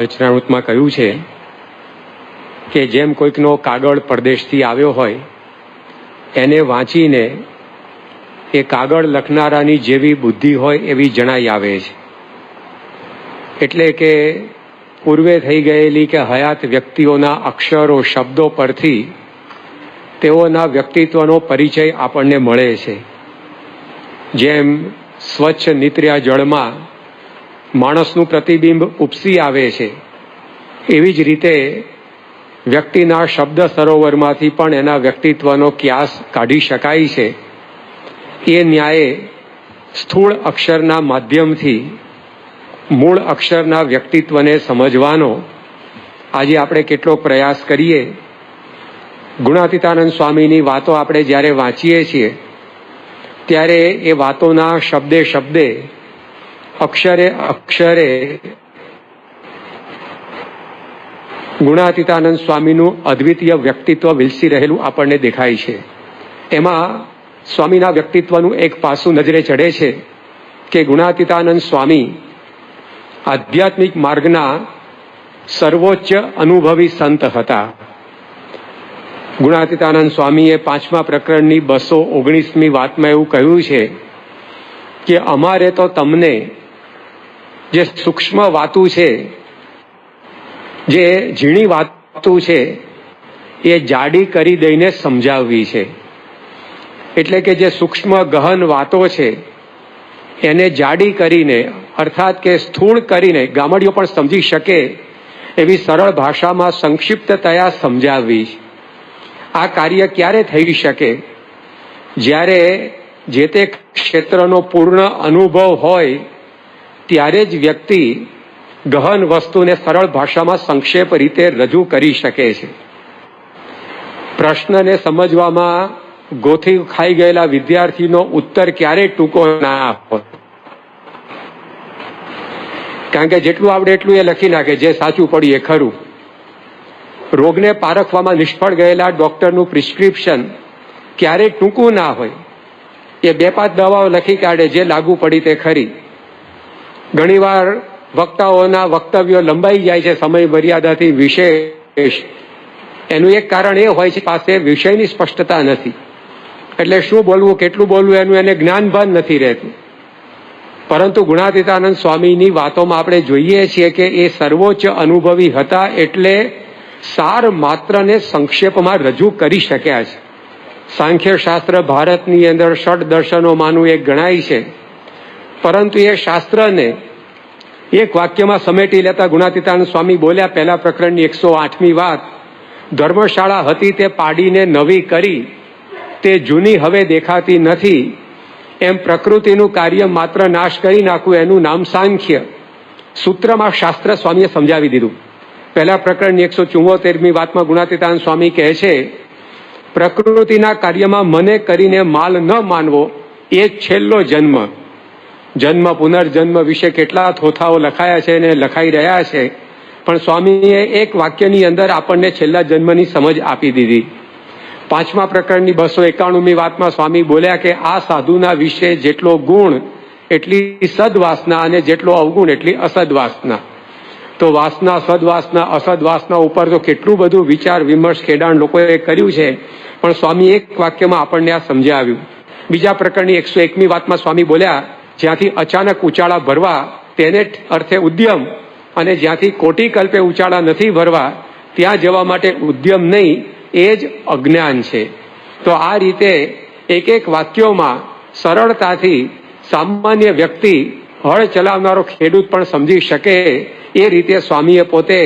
વચનામૃતમાં કહ્યું છે કે જેમ કોઈકનો કાગળ પરદેશથી આવ્યો હોય એને વાંચીને એ કાગળ લખનારાની જેવી બુદ્ધિ હોય એવી જણાઈ આવે છે. એટલે કે પૂર્વે થઈ ગયેલી કે હયાત વ્યક્તિઓના અક્ષરો શબ્દો પરથી તેઓના વ્યક્તિત્વનો પરિચય આપણને મળે છે. જેમ સ્વચ્છ નિત્ર્યા જળમાં માણસનું પ્રતિબિંબ ઉપસી આવે છે, એવી જ રીતે વ્યક્તિના શબ્દ સરોવરમાંથી પણ એના વ્યક્તિત્વનો ક્યાસ કાઢી શકાય છે. એ ન્યાયે સ્થૂળ અક્ષરના માધ્યમથી મૂળ અક્ષરના વ્યક્તિત્વને સમજવાનો આજે આપણે કેટલો પ્રયાસ કરીએ. ગુણાતીતાનંદ સ્વામીની વાતો આપણે જ્યારે વાંચીએ છીએ ત્યારે એ વાતોના શબ્દે શબ્દે અક્ષરે અક્ષરે ગુણાતીતાનંદ સ્વામીનું અદ્વિતીય વ્યક્તિત્વ વિલસી રહેલું આપણને દેખાય છે. એમાં સ્વામીના વ્યક્તિત્વનું એક પાસું નજરે ચડે છે કે ગુણાતીતાનંદ સ્વામી આધ્યાત્મિક માર્ગના સર્વોચ્ચ અનુભવી સંત હતા. ગુણાતીતાનંદ સ્વામીએ 5મા પ્રકરણની 219મી વાતમાં એવું કહ્યું છે કે અમારે તો તમને જે સૂક્ષ્મ વાતું છે, જે ઝીણી વાતું છે, એ જાડી કરી દઈને સમજાવવી છે. એટલે કે જે સૂક્ષ્મ ગહન વાતો છે એને જાડી કરીને, અર્થાત કે સ્થૂળ કરીને ગામડીઓ પણ સમજી શકે એવી સરળ ભાષામાં સંક્ષિપ્તતયા સમજાવવી. આ કાર્ય ક્યારે થઈ શકે? જ્યારે જે તે ક્ષેત્રનો પૂર્ણ અનુભવ હોય ત્યારે જ વ્યક્તિ ગહન વસ્તુને સરળ ભાષામાં સંક્ષેપ રીતે રજૂ કરી શકે છે. પ્રશ્નને સમજવામાં ગોથી ખાઈ ગયેલા વિદ્યાર્થીનો ઉત્તર ક્યારેય ટૂંકો ના હોય, કારણ કે જેટલું આવડે એટલું એ લખી નાખે, જે સાચું પડ્યું એ ખરું. રોગને પારખવામાં નિષ્ફળ ગયેલા ડોક્ટરનું પ્રિસ્ક્રિપ્શન ક્યારેય ટૂંકું ના હોય, એ 2-5 દવાઓ લખી કાઢે, જે લાગુ પડી તે ખરી. ઘણીવાર વક્તાઓના વક્તવ્યો લંબાઈ જાય છે સમય મર્યાદાથી વિશેષ. એનું એક કારણ એ હોય છે પાસે વિષયની સ્પષ્ટતા નથી, એટલે શું બોલવું, કેટલું બોલવું એનું એને જ્ઞાનભાન નથી રહેતું. પરંતુ ગુણાતીતાનંદ સ્વામીની વાતોમાં આપણે જોઈએ છીએ કે એ સર્વોચ્ચ અનુભવી હતા, એટલે સાર માત્રને સંક્ષેપમાં રજૂ કરી શક્યા છે. સાંખ્ય શાસ્ત્ર ભારતની અંદર 6 દર્શનોમાંનું એક ગણાય છે, પરંતુ એ શાસ્ત્રને એક વાક્યમાં સમેટી લેતા ગુણાતીતાનંદ સ્વામી બોલ્યા, પહેલા પ્રકરણની 108મી વાત, ધર્મશાળા હતી તે પાડીને નવી કરી, તે જૂની હવે દેખાતી નથી. એમ પ્રકૃતિનું કાર્ય માત્ર નાશ કરી નાખવું, એનું નામ સાંખ્ય. સૂત્રમાં શાસ્ત્ર સ્વામીએ સમજાવી દીધું. પહેલા પ્રકરણની 174મી વાતમાં ગુણાતીતાનંદ સ્વામી કહે છે, પ્રકૃતિના કાર્યમાં મને કરીને માલ ન માનવો એ છેલ્લો જન્મ. જન્મ પુનર્જન્મ વિશે કેટલા થોથાઓ લખાયા છે અને લખાઈ રહ્યા છે, પણ સ્વામીએ એક વાક્યની અંદર આપણને છેલ્લા જન્મની સમજ આપી દીધી. 5મા પ્રકરણની 291મી વાતમાં સ્વામી બોલ્યા કે આ સાધુના વિશે જેટલો ગુણ એટલી સદવાસના, અને જેટલો અવગુણ એટલી અસદવાસના. તો વાસના, સદવાસના, અસદવાસના ઉપર તો કેટલું બધું વિચાર વિમર્શ ખેડાણ લોકોએ કર્યું છે, પણ સ્વામી એક વાક્યમાં આપણને આ સમજાવ્યું. બીજા પ્રકરણની 101મી વાતમાં સ્વામી બોલ્યા, જ્યાંથી અચાનક ઉચાળા ભરવા તેને અર્થે ઉદ્યમ, અને જ્યાંથી કોટી કલ્પે ઉચાળા નથી ભરવા ત્યાં જવા માટે ઉદ્યમ નહીં, એ જ અજ્ઞાન છે. તો આ રીતે એક એક વાક્યોમાં સરળતાથી સામાન્ય વ્યક્તિ, હળ ચલાવનારો ખેડૂત પણ સમજી શકે એ રીતે સ્વામીએ પોતે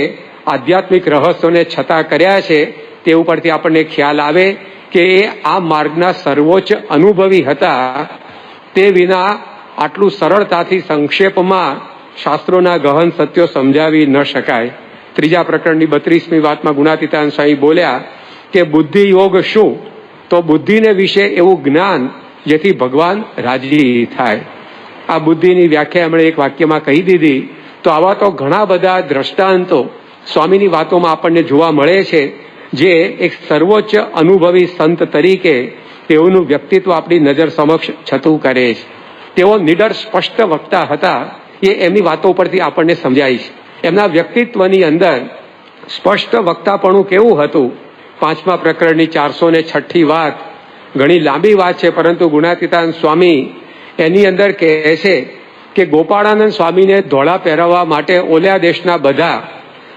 આધ્યાત્મિક રહસ્યોને છતા કર્યા છે. તે ઉપરથી આપણને ખ્યાલ આવે કે એ આ માર્ગના સર્વોચ્ચ અનુભવી હતા. તે વિના આટલું સરળતાથી સંક્ષેપમાં શાસ્ત્રોના ગહન સત્યો સમજાવી ન શકાય. ત્રીજા પ્રકરણની 32મી વાતમાં ગુણાતીતાનંદ સ્વામી બોલ્યા કે બુદ્ધિ યોગ શું? તો બુદ્ધિને વિશે એવું જ્ઞાન જેથી ભગવાન રાજી થાય. આ બુદ્ધિની વ્યાખ્યા એમણે એક વાક્યમાં કહી દીધી. તો આવા તો ઘણા બધા દ્રષ્ટાંતો સ્વામીની વાતોમાં આપણને જોવા મળે છે, જે એક સર્વોચ્ચ અનુભવી સંત તરીકે તેઓનું વ્યક્તિત્વ આપણી નજર સમક્ષ છતું કરે છે. તેઓ નિડર સ્પષ્ટ વક્તા હતા, એ એમની વાતો પરથી આપણને સમજાય છે. એમના વ્યક્તિત્વની અંદર સ્પષ્ટ વક્તાપણું કેવું હતું? 5મા પ્રકરણની 406 વાત ઘણી લાંબી વાત છે, પરંતુ ગુણાતીતાનંદ સ્વામી એની અંદર કહે છે કે ગોપાળાનંદ સ્વામીને ધોળા પહેરાવવા માટે ઓલ્યા દેશના બધા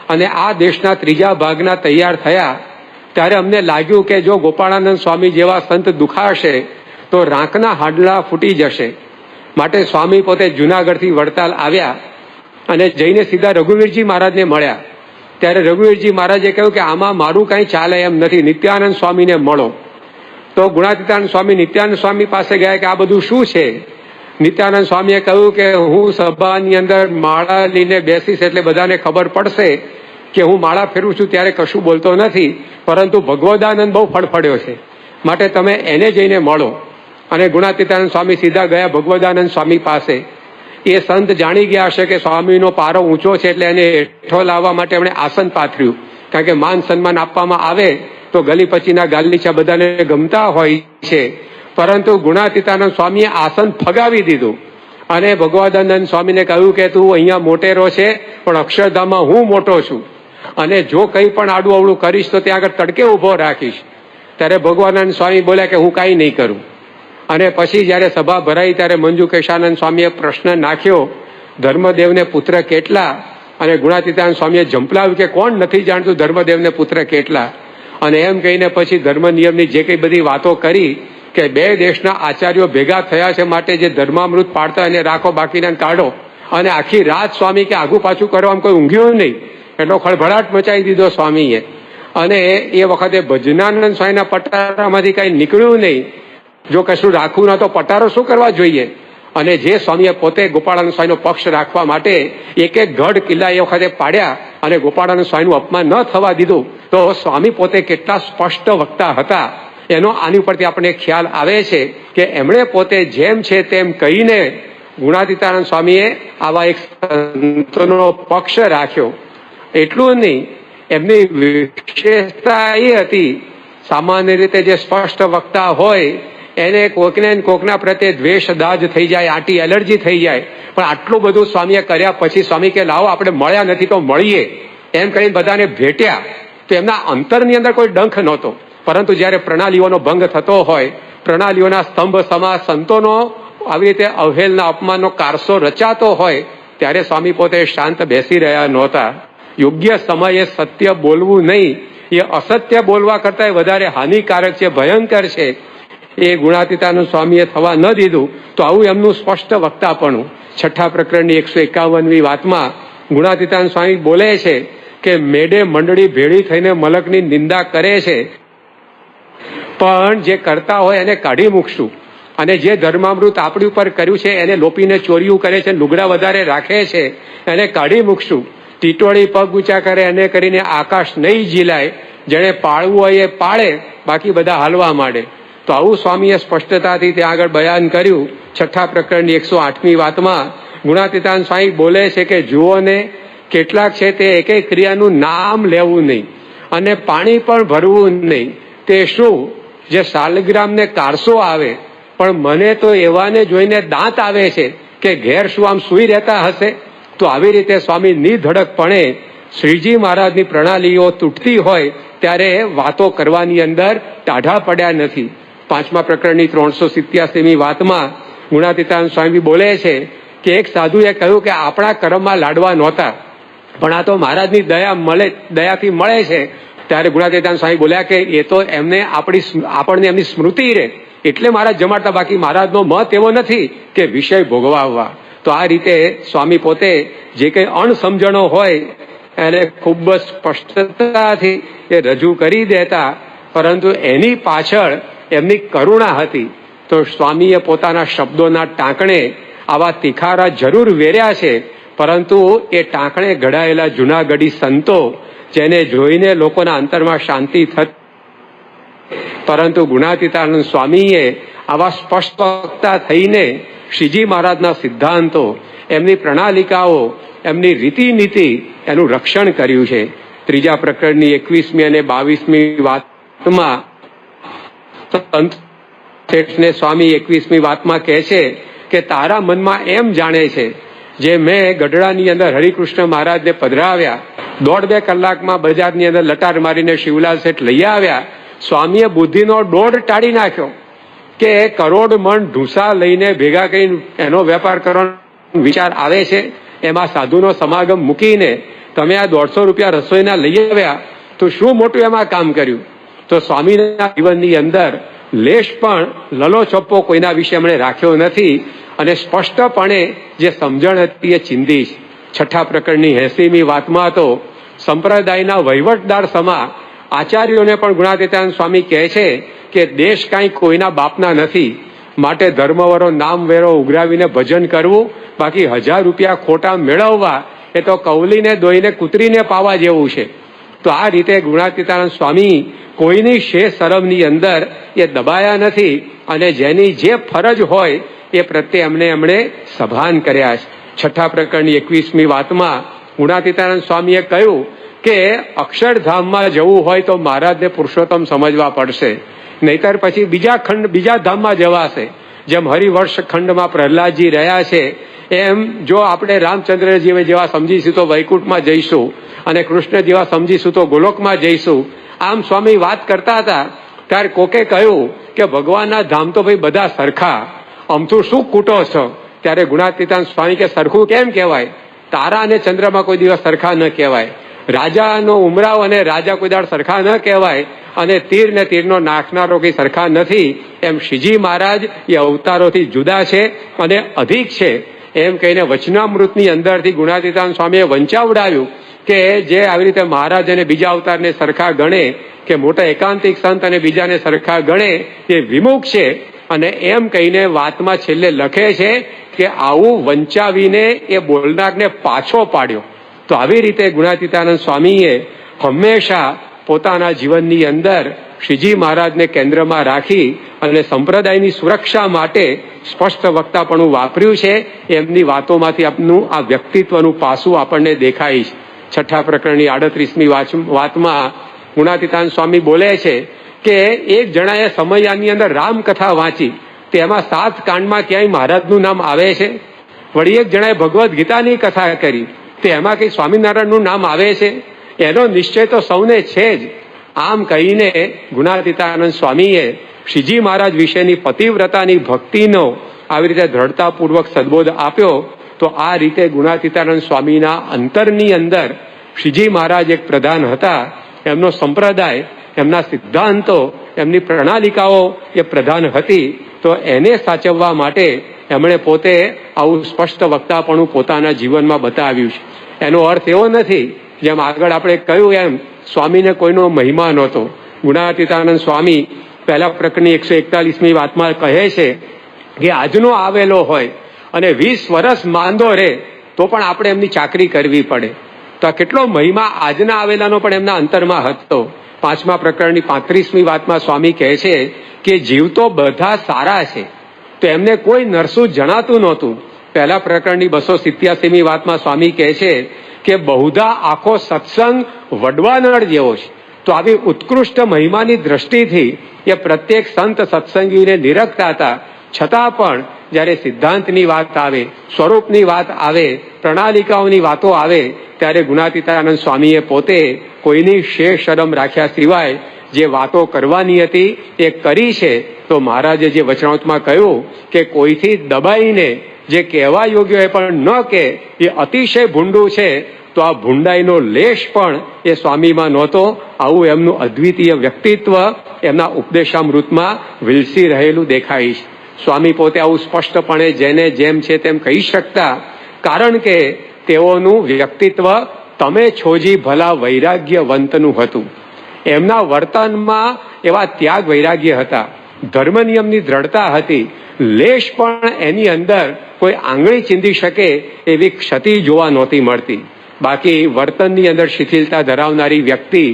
અને આ દેશના ત્રીજા ભાગના તૈયાર થયા, ત્યારે અમને લાગ્યું કે જો ગોપાળાનંદ સ્વામી જેવા સંત દુખાશે તો રાંકના હાડલા ફૂટી જશે. માટે સ્વામી પોતે જુનાગઢથી વડતાલ આવ્યા અને જઈને સીધા રઘુવીરજી મહારાજને મળ્યા. ત્યારે રઘુવીરજી મહારાજે કહ્યું કે આમાં મારું કંઈ ચાલે એમ નથી, નિત્યાનંદ સ્વામીને મળો. તો ગુણાતીતાનંદ સ્વામી નિત્યાનંદ સ્વામી પાસે ગયા કે આ બધું શું છે? નિત્યાનંદ સ્વામીએ કહ્યું કે હું સભાની અંદર માળા લઈને બેસીશ એટલે બધાને ખબર પડશે કે હું માળા ફેરવું છું, ત્યારે કશું બોલતો નથી, પરંતુ ભગવદાનંદ બહુ ફડફડ્યો છે, માટે તમે એને જઈને મળો. અને ગુણાતીતાનંદ સ્વામી સીધા ગયા ભગવદાનંદ સ્વામી પાસે. એ સંત જાણી ગયા હશે કે સ્વામીનો પારો ઊંચો છે, એટલે એને હેઠો લાવવા માટે એમણે આસન પાથર્યું. કારણ કે માન સન્માન આપવામાં આવે તો ગલી પછીના ગાલીચા બધાને ગમતા હોય છે, પરંતુ ગુણાતીતાનંદ સ્વામીએ આસન ફગાવી દીધું અને ભગવદાનંદ સ્વામીને કહ્યું કે તું અહીંયા મોટેરો છે, પણ અક્ષરધામમાં હું મોટો છું, અને જો કંઈ પણ આડું અવળું કરીશ તો ત્યાં આગળ તડકે ઉભો રાખીશ. ત્યારે ભગવાનંદ સ્વામી બોલ્યા કે હું કાંઈ નહીં કરું. અને પછી જ્યારે સભા ભરાઈ ત્યારે મંજુ કેશાનંદ સ્વામીએ પ્રશ્ન નાખ્યો, ધર્મદેવને પુત્ર કેટલા? અને ગુણાતીતાનંદ સ્વામીએ ઝંપલાવ્યું કે કોણ નથી જાણતું ધર્મદેવને પુત્ર કેટલા? અને એમ કહીને પછી ધર્મ નિયમની જે કંઈ બધી વાતો કરી કે બે દેશના આચાર્યો ભેગા થયા છે, માટે જે ધર્મામૃત પાડતા એને રાખો, બાકીને કાઢો. અને આખી રાત સ્વામી કે આગું પાછું કરવામાં કોઈ ઊંઘ્યું નહીં, એટલો ખળભળાટ મચાવી દીધો સ્વામીએ. અને એ વખતે ભજનાનંદ સ્વામીના પટારામાંથી કાંઈ નીકળ્યું નહીં. જો કશું રાખવું ન તો પટારો શું કરવા જોઈએ? અને જે સ્વામીએ પોતે ગોપાળાનંદ સ્વામીનો પક્ષ રાખવા માટે એક એક ગઢ કિલ્લા એ વખતે પાડ્યા અને ગોપાળાનંદ સ્વામીનું અપમાન ન થવા દીધું, તો સ્વામી પોતે કેટલા સ્પષ્ટ વક્તા હતા એનો આની ઉપરથી આપણને ખ્યાલ આવે છે કે એમણે પોતે જેમ છે તેમ કહીને ગુણાતીતાનંદ સ્વામીએ આવા એક સંતનો પક્ષ રાખ્યો. એટલું નહીં, એમની વિશેષતા એ હતી, સામાન્ય રીતે જે સ્પષ્ટ વક્તા હોય એને કોકને કોકના પ્રત્યે દ્વેષ દાજ થઈ જાય, આંટી એલર્જી થઈ જાય, પણ આટલું બધું સ્વામીએ કર્યા પછી સ્વામી કે લાવો આપણે મળ્યા નથી તો મળીએ એમ કરીને બધાને ભેટ્યા. તો એમના અંતરની અંદર કોઈ ડંખ નહોતો, પરંતુ જ્યારે પ્રણાલીઓનો ભંગ થતો હોય, પ્રણાલીઓના સ્તંભ સમા સંતોનો આવી રીતે અવહેલના અપમાનનો કારસો રચાતો હોય, ત્યારે સ્વામી પોતે શાંત બેસી રહ્યા નહોતા. યોગ્ય સમયે સત્ય બોલવું નહીં, એ અસત્ય બોલવા કરતાં વધારે હાનિકારક છે, ભયંકર છે. એ ગુણાતીતાનંદ સ્વામીએ થવા ન દીધું. તો આવું એમનું સ્પષ્ટ વક્તાપણું. 6ઠા પ્રકરણની 151મી વાતમાં ગુણાતીતાનંદ સ્વામી બોલે છે કે મેડે મંડળી ભેળી થઈને મલકની નિંદા કરે છે, પણ જે કરતા હોય એને કાઢી મૂકશું. અને જે ધર્મામૃત આપણી ઉપર કર્યું છે એને લોપીને ચોર્યું કરે છે, લુગડા વધારે રાખે છે, એને કાઢી મૂકશું. ટીટોળી પગ ઊંચા કરે એને કરીને આકાશ નહીં ઝીલાય, જેને પાળવું હોય એ પાળે, બાકી બધા હાલવા માંડે. તો આવું સ્વામીએ સ્પષ્ટતાથી ત્યાં આગળ બયાન કર્યું. 6ઠા પ્રકરણની 108મી વાતમાં ગુણાતીતાનંદ સ્વામી બોલે છે કે જુઓ ને, કેટલાક છે તે એક એક ક્રિયાનું નામ લેવું નહીં અને પાણી પણ ભરવું નહીં. તે શું? જે શાલગ્રામને કારસો આવે, પણ મને તો એવાને જોઈને દાંત આવે છે કે ઘેર શું આમ સૂઈ રહેતા હશે. તો આવી રીતે સ્વામી નિધડકપણે શ્રીજી મહારાજની પ્રણાલીઓ તૂટતી હોય ત્યારે વાતો કરવાની અંદર ટાઢા પડ્યા નથી. 5મા પ્રકરણની 387મી વાતમાં ગુણાતીતાનંદ સ્વામી બોલે છે કે એક સાધુએ કહ્યું કે આપણા કર્મમાં લાડવા નહોતા, પણ આ તો મહારાજની દયાથી મળે છે. ત્યારે ગુણાતીતાનંદ સ્વામી બોલ્યા કે એ તો એમને આપણને એમની સ્મૃતિ રહે એટલે મહારાજ જમાડતા, બાકી મહારાજનો મત એવો નથી કે વિષય ભોગવવા. તો આ રીતે સ્વામી પોતે જે કંઈ અણસમજણો હોય એને ખૂબ જ સ્પષ્ટતાથી એ રજૂ કરી દેતા, પરંતુ એની પાછળ એમની કરુણા હતી. તો સ્વામીએ પોતાના શબ્દોના ટાંકણે આવા તિખારા જરૂર વેર્યા છે, પરંતુ એ ટાંકણે ઘડાયેલા જૂનાગઢી સંતો જેને જોઈને લોકોના અંતરમાં શાંતિ થતી, પરંતુ ગુણાતીતાનંદ સ્વામીએ આવા સ્પષ્ટ વક્તા થઈને શ્રીજી મહારાજના સિદ્ધાંતો, એમની પ્રણાલિકાઓ, એમની રીતિનીતિ એનું રક્ષણ કર્યું છે. 3જા પ્રકરણની 21મી અને 22મી વાતમાં શેઠને સ્વામી 21મી વાતમાં કહે છે કે તારા મનમાં એમ જાણે છે જે મેં ગઢડાની અંદર હરિકૃષ્ણ મહારાજને પધરાવ્યા, 1.5-2 કલાકમાં બજારની અંદર લટાર મારીને શિવલાલ શેઠ લઈ આવ્યા. સ્વામીએ બુદ્ધિનો દોડ ટાળી નાખ્યો કે કરોડ મણ ઢૂસા લઈને ભેગા કરીને એનો વેપાર કરવાનો વિચાર આવે છે, એમાં સાધુનો સમાગમ મૂકીને તમે આ 150 રૂપિયા રસોઈના લઈ આવ્યા તો શું મોટું એમાં કામ કર્યું? તો સ્વામીના જીવનની અંદર લેશ પણ લલો ચપ્પો કોઈના વિશે એમણે રાખ્યો નથી અને સ્પષ્ટપણે જે સમજણ હતી એ ચિંધી છે. 6ઠા પ્રકરણની 80મી વાતમાં તો સંપ્રદાયના વહીવટદાર સમા આચાર્યોને પણ ગુણાતીતાનંદ સ્વામી કહે છે કે દેશ કાંઈ કોઈના બાપના નથી, માટે ધર્મવરો નામ વેરો ઉઘરાવીને ભજન કરવું, બાકી 1000 રૂપિયા ખોટા મેળવવા એ તો કવલીને દોઈને કૂતરીને પાવા જેવું છે. તો આ રીતે ગુણાતીતાનંદ સ્વામી કોઈની શેષ શરમની અંદર એ દબાયા નથી અને જેની જે ફરજ હોય એ પ્રત્યે એમણે સભાન કર્યા છે. 6ઠા પ્રકરણની 21મી વાતમાં ગુણાતીતાનંદ સ્વામીએ કહ્યું કે અક્ષરધામમાં જવું હોય તો મહારાજને પુરુષોત્તમ સમજવા પડશે, નહીતર પછી બીજા ધામમાં જવાશે. જેમ હરિવર્ષ ખંડમાં પ્રહલાદજી રહ્યા છે એમ જો આપણે રામચંદ્રજી જેવા સમજીશું તો વૈકુંઠમાં જઈશું અને કૃષ્ણ જેવા સમજીશું તો ગોલોકમાં જઈશું. આમ સ્વામી વાત કરતા હતા ત્યારે કોકે કહ્યું કે ભગવાનના ધામ તો ભાઈ બધા સરખા, અમથું શું કૂટો છો? ત્યારે ગુણાતીતાનંદ સ્વામી કે સરખું કેમ કહેવાય? તારા અને ચંદ્રમાં કોઈ દિવસ સરખા ન કહેવાય, રાજાનો ઉમરાવ અને રાજા કોઈ દાડ સરખા ન કહેવાય, અને તીર ને તીરનો નાખનારો કઈ સરખા નથી. એમ શ્રીજી મહારાજ એ અવતારોથી જુદા છે અને અધિક છે એમ કહીને વચનામૃતની અંદરથી ગુણાતીતાનંદ સ્વામીએ વંચાવડાવ્યું કે જે આવી રીતે મહારાજ અને બીજા અવતારને સરખા ગણે કે મોટા એકાંતિક સંત અને બીજાને સરખા ગણે એ વિમુખ છે. અને એમ કહીને વાતમાં છેલ્લે લખે છે કે આવું વંચાવીને એ બોલનારને પાછો પાડ્યો. તો આવી રીતે ગુણાતીતાનંદ સ્વામીએ હંમેશા પોતાના જીવનની અંદર શ્રીજી મહારાજને કેન્દ્રમાં રાખી અને સંપ્રદાયની સુરક્ષા માટે સ્પષ્ટ વક્તાપણું વાપર્યું છે. એમની વાતોમાંથી આપનું આ વ્યક્તિત્વનું પાસું આપણને દેખાય છે. 6ઠા પ્રકરણની 38મી વાતમાં ગુણાતીતાનંદ સ્વામી બોલે છે કે એક જણાએ સમયાની અંદર રામકથા વાંચી, તેમાં 7 કાંડમાં ક્યાંય મહારાજનું નામ આવે છે? વળી એક જણાએ ભગવદ્ ગીતાની કથા કરી, તે એમાં કઈ સ્વામિનારાયણનું નામ આવે છે? એનો નિશ્ચય તો સૌને છે જ. આમ કહીને ગુણાતીતાનંદ સ્વામીએ શ્રીજી મહારાજ વિશેની પતિવ્રતાની ભક્તિનો આવી રીતે દ્રઢતાપૂર્વક સદબોધ આપ્યો. તો આ રીતે ગુણાતીતાનંદ સ્વામીના અંતરની અંદર શ્રીજી મહારાજ એક પ્રધાન હતા, એમનો સંપ્રદાય, એમના સિદ્ધાંતો, એમની પ્રણાલિકાઓ એ પ્રધાન હતી. તો એને સાચવવા માટે એમણે પોતે આવું સ્પષ્ટ વક્તાપણું પોતાના જીવનમાં બતાવ્યું છે. એનો અર્થ એવો નથી જેમ આગળ આપણે કહ્યું એમ સ્વામીને કોઈનો મહિમા નહોતો. ગુણાતીતાનંદ સ્વામી પહેલા પ્રકરણની 141મી વાતમાં કહે છે કે આજનો આવેલો હોય અને 20 વર્ષ માંદો રહે તો પણ આપણે એમની ચાકરી કરવી પડે. તો આ કેટલો મહિમા આજના આવેલાનો પણ એમના અંતરમાં હતો. 5મા પ્રકરણની 35મી વાતમાં સ્વામી કહે છે કે જીવ તો બધા સારા છે, તો એમને કોઈ નરસું જણાતું નહોતું. પહેલા પ્રકરણની 287મી વાતમાં સ્વામી કહે છે કે બહુધા આખો સત્સંગ વડવાનળ જેવો છે. તો આવી ઉત્કૃષ્ટ મહિમાની દ્રષ્ટિથી એ પ્રત્યેક સંત સત્સંગીને નિરખતા હતા. છતાં પણ જ્યારે સિદ્ધાંતની વાત આવે, સ્વરૂપની વાત આવે, પ્રણાલિકાઓની વાતો આવે ત્યારે ગુણાતીતાનંદ સ્વામીએ પોતે કોઈની શેષ શરમ રાખ્યા સિવાય જે વાતો કરવાની હતી એ કરી છે. તો મહારાજે જે વચનામૃતમાં કહ્યું કે કોઈથી દબાઈને જે કહેવા યોગ્ય એ પણ ન કે એ અતિશય ભૂંડું છે, તો આ ભૂંડાઈનો લેશ પણ એ સ્વામીમાં નહોતો. આવું એમનું અદ્વિતીય વ્યક્તિત્વ એમના ઉપદેશામૃતમાં વિલસી રહેલું દેખાય છે. સ્વામી પોતે આવું સ્પષ્ટપણે જેને જેમ છે તેમ કહી શકતા, કારણ કે તેઓનું વ્યક્તિત્વ તમે છોજી ભલા વૈરાગ્યવંતનું હતું. એમના વર્તનમાં એવા ત્યાગ વૈરાગ્ય હતા, ધર્મ નિયમની દ્રઢતા હતી, લેશ પણ એની અંદર કોઈ આંગળી ચીંધી શકે એવી ક્ષતિ જોવા નહોતી મળતી. બાકી વર્તનની અંદર શિથિલતા ધરાવનારી વ્યક્તિ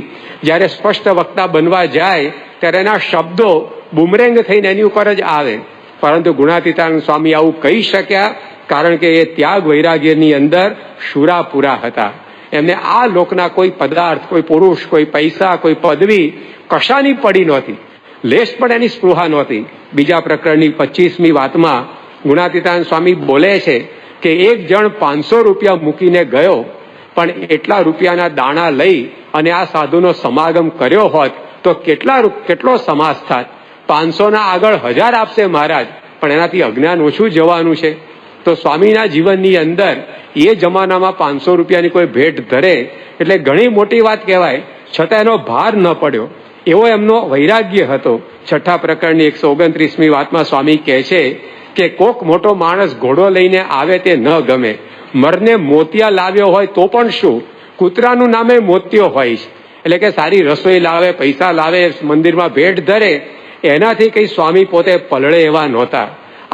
જ્યારે સ્પષ્ટ વક્તા બનવા જાય ત્યારે એના શબ્દો બુમરેંગ થઈને એની ઉપર જ આવે. પરંતુ ગુણાતીતાનંદ સ્વામી આવું કહી શક્યા કારણ કે એ ત્યાગ વૈરાગ્યની અંદર શુરાપુરા હતા. એમને આ લોકના કોઈ પદાર્થ, કોઈ પુરુષ, કોઈ પૈસા, કોઈ પદવી કશાની પડી નહોતી, લેશ પણ એની સ્પૃહા નહોતી. બીજા પ્રકરણની 25મી વાતમાં ગુણાતીતાનંદ સ્વામી બોલે છે કે એક જણ 500 રૂપિયા મૂકીને ગયો, પણ એટલા રૂપિયાના દાણા લઈ અને આ સાધુનો સમાગમ કર્યો હોત તો કેટલો સમાસ થાત? 500ના આગળ 1000 આપશે મહારાજ, પણ એનાથી અજ્ઞાન ઓછું જવાનું છે. તો સ્વામીના જીવનની અંદર એ જમાનામાં 500 રૂપિયાની કોઈ ભેટ ધરે એટલે ઘણી મોટી વાત કહેવાય, છતાં એનો ભાર ન પડ્યો, એવો એમનો વૈરાગ્ય હતો. છઠ્ઠા પ્રકરણની 129મી વાતમાં સ્વામી કહે છે કે કોક મોટો માણસ ઘોડો લઈને આવે તે ન ગમે, મરને મોતિયા લાવ્યો હોય તો પણ શું, કૂતરાનું નામે મોતિયો હોય છે. એટલે કે સારી રસોઈ લાવે, પૈસા લાવે, મંદિરમાં ભેટ ધરે, એનાથી કઈ સ્વામી પોતે પલળે એવા નહોતા.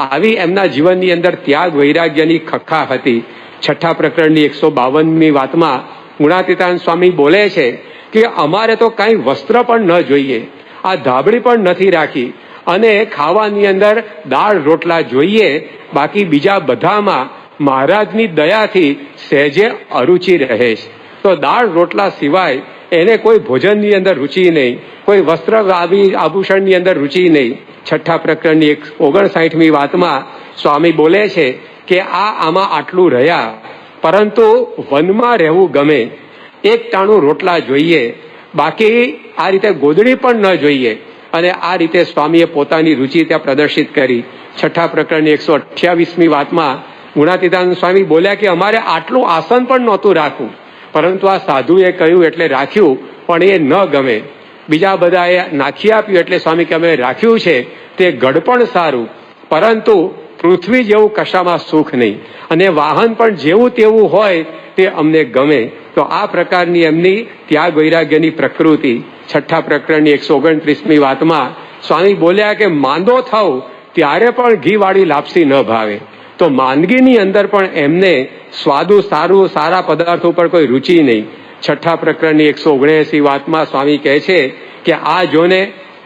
આવી એમના જીવનની અંદર ત્યાગ વૈરાગ્યની ખખા હતી. છઠ્ઠા પ્રકરણની 152મી વાતમાં ગુણાતીતાનંદ સ્વામી બોલે છે કે અમારે તો કાંઈ વસ્ત્ર પણ ન જોઈએ, આ ધાબળી પણ નથી રાખી, અને ખાવાની અંદર દાળ રોટલા જોઈએ, બાકી બીજા બધામાં મહારાજની દયાથી સહેજે અરુચિ રહે છે. તો દાળ રોટલા સિવાય એને કોઈ ભોજનની અંદર રુચિ નહીં, કોઈ વસ્ત્ર આભૂષણની અંદર રુચિ નહીં. છઠ્ઠા પ્રકરણની 59મી વાતમાં સ્વામી બોલે છે કે આમાં આટલું રહ્યા, પરંતુ વનમાં રહેવું ગમે, એક ટાણું રોટલા જોઈએ, બાકી આ રીતે ગોદડી પણ ન જોઈએ. અને આ રીતે સ્વામીએ પોતાની રુચિ ત્યાં પ્રદર્શિત કરી. છઠ્ઠા પ્રકરણની 128મી વાતમાં ગુણાતીતાનંદ સ્વામી બોલ્યા કે અમારે આટલું આસન પણ નહોતું રાખવું, પરંતુ આ સાધુએ કહ્યું એટલે રાખ્યું, પણ એ ન ગમે. બીજા બધાએ નાખી આપ્યું એટલે સ્વામી કે અમે રાખ્યું છે તે ગઢ પણ સારું, પરંતુ પૃથ્વી જેવું કશામાં સુખ નહીં, અને વાહન પણ જેવું તેવું હોય તે અમને ગમે. તો આ પ્રકારની એમની ત્યાગ વૈરાગ્યની પ્રકૃતિ. છઠ્ઠા પ્રકરણની 129મી વાતમાં સ્વામી બોલ્યા કે માંદો થાવ ત્યારે પણ ઘીવાળી લાપસી ન ભાવે. તો માંદગીની અંદર પણ એમને સ્વાદુ સારું, સારા પદાર્થો પર કોઈ રુચિ નહીં. છઠ્ઠા પ્રકરણની 179 વાતમાં સ્વામી કહે છે કે આ જોને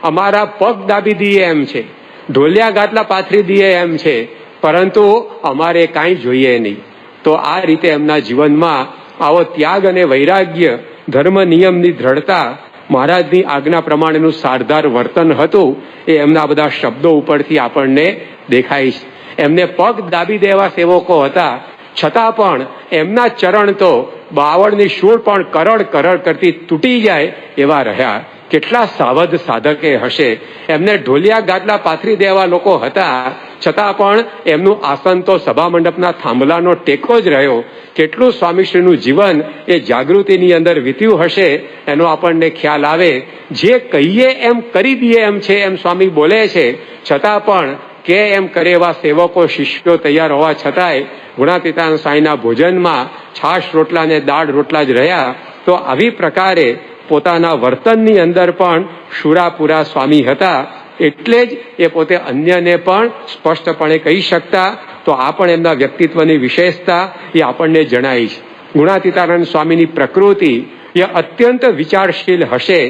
અમારા પગ દાબી દઈએ એમ છે, ઢોલિયા ગાટલા પાથરી દઈએ એમ છે, પરંતુ અમારે કાંઈ જોઈએ નહીં. તો આ રીતે એમના જીવનમાં આવો ત્યાગ અને વૈરાગ્ય, ધર્મ નિયમની દ્રઢતા, મહારાજની આજ્ઞા પ્રમાણેનું સારધાર વર્તન હતું, એ એમના બધા શબ્દો ઉપરથી આપણને દેખાય છે. એમને પગ દાબી દેવા સેવકો હતા, છતાં પણ એમના ચરણ તો બાવળની શૂળ પણ કરડ કરડ કરતી તૂટી જાય એવા રહ્યા. કેટલા સાવધ સાધકે હશે! એમને ઢોલિયા ગાદલા પાથરી દેવા લોકો હતા, છતાં પણ એમનું આસન તો સભા મંડપના થાંભલાનો ટેકો જ રહ્યો. કેટલું સ્વામીશ્રીનું જીવન એ જાગૃતિની અંદર વીત્યું હશે એનો આપણને ખ્યાલ આવે. જે કહીએ એમ કરી દઈએ એમ છે, એમ સ્વામી બોલે છે, છતાં પણ કે એમ કરે એવા સેવકો, શિષ્યો તૈયાર હોવા છતાંય ગુણાતીતાનંદ સ્વામીના ભોજનમાં છાશ રોટલા ને દાળ રોટલા જ રહ્યા. તો આવી પ્રકારે પોતાના વર્તનની અંદર પણ શુરાપુરા સ્વામી હતા, એટલે જ એ પોતે અન્યને પણ સ્પષ્ટપણે કહી શકતા. તો આ પણ એમના વ્યક્તિત્વની વિશેષતા એ આપણને જણાય છે. ગુણાતીતાનંદ સ્વામીની પ્રકૃતિ એ અત્યંત વિચારશીલ હશે,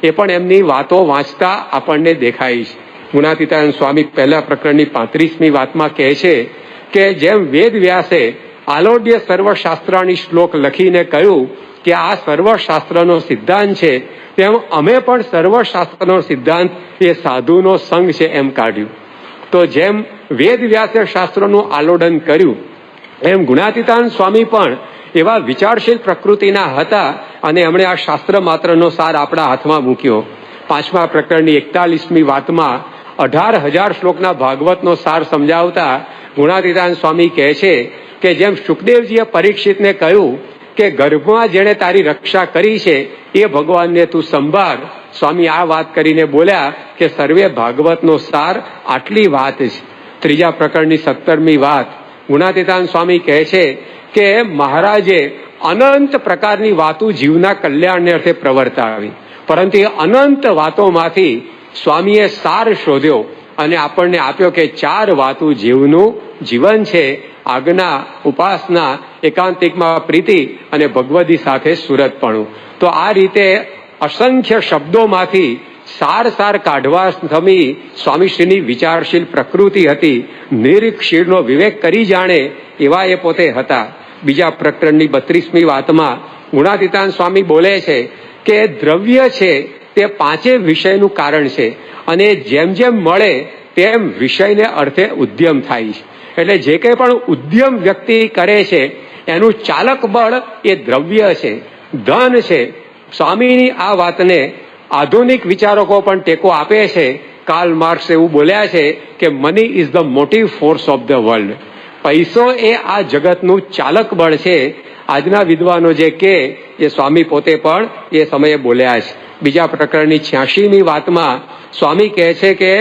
એ પણ એમની વાતો વાંચતા આપણને દેખાય છે. ગુણાતીતાનંદ સ્વામી પહેલા પ્રકરણની 35મી વાતમાં કહે છે કે જેમ વેદ વ્યાસે આલોડ્ય સર્વશાસ્ત્રાની શ્લોક લખીને કહ્યું કે આ સર્વશાસ્ત્રનો સિદ્ધાંત છે, તેમ અમે પણ સર્વશાસ્ત્રનો સિદ્ધાંત એ સાધુનો સંગ છે એમ કાઢ્યું. તો જેમ વેદ વ્યાસે શાસ્ત્રોનું આલોડન કર્યું, એમ ગુણાતીતાનંદ સ્વામી પણ એવા વિચારશીલ પ્રકૃતિના હતા, અને એમણે આ શાસ્ત્ર માત્રનો સાર આપણા હાથમાં મૂક્યો. પાંચમા પ્રકરણની 41મી વાતમાં 18,000 શ્લોકના ભાગવતનો સાર સમજાવતા ગુણાતીતાનંદ સ્વામી કહે છે કે જેમ સુખદેવજીએ પરીક્ષિતને કહ્યું કે ગર્ભમાં જેણે તારી રક્ષા કરી છે એ ભગવાનને તું સંભાળ, સ્વામી આ વાત કરીને બોલ્યા કે સર્વે ભાગવતનો સાર આટલી વાત છે. ત્રીજા પ્રકરણની 17મી વાત ગુણાતીતાનંદ સ્વામી કહે છે કે મહારાજે અનંત પ્રકારની વાતો જીવના કલ્યાણને અર્થે પ્રવર્તાવી, પરંતુ એ અનંત વાતોમાંથી સ્વામીએ સાર શોધ્યો અને આપણને આપ્યો કે 4 વાતો જીવનું જીવન છે: આજ્ઞા, ઉપાસના, એકાંતિકમાં પ્રીતિ અને ભગવદી સાથે સુરતપણું. તો આ રીતે અસંખ્ય શબ્દોમાંથી સાર કાઢવા સ્વામીશ્રીની વિચારશીલ પ્રકૃતિ હતી. નિરીક્ષીરનો વિવેક કરી જાણે એવા એ પોતે હતા. બીજા પ્રકરણની 32મી વાતમાં ગુણાતીતાનંદ સ્વામી બોલે છે કે દ્રવ્ય છે તે 5 વિષયનું કારણ છે, અને જેમ જેમ મળે તેમ વિષયને અર્થે ઉદ્યમ થાય છે. એટલે જે કંઈ પણ ઉદ્યમ વ્યક્તિ કરે છે એનું ચાલક બળ એ દ્રવ્ય છે, ધન છે. સ્વામીની આ વાતને આધુનિક વિચારકો પણ ટેકો આપે છે. કાર્લ માર્ક્સ એવું બોલ્યા છે કે money is the motive force of the world. પૈસો એ આ જગતનું ચાલક બળ છે. આજના વિદ્વાનો જે કે એ સ્વામી પોતે પણ એ સમયે બોલ્યા છે. બીજા પ્રકરણની 86મી વાતમાં સ્વામી કહે છે કે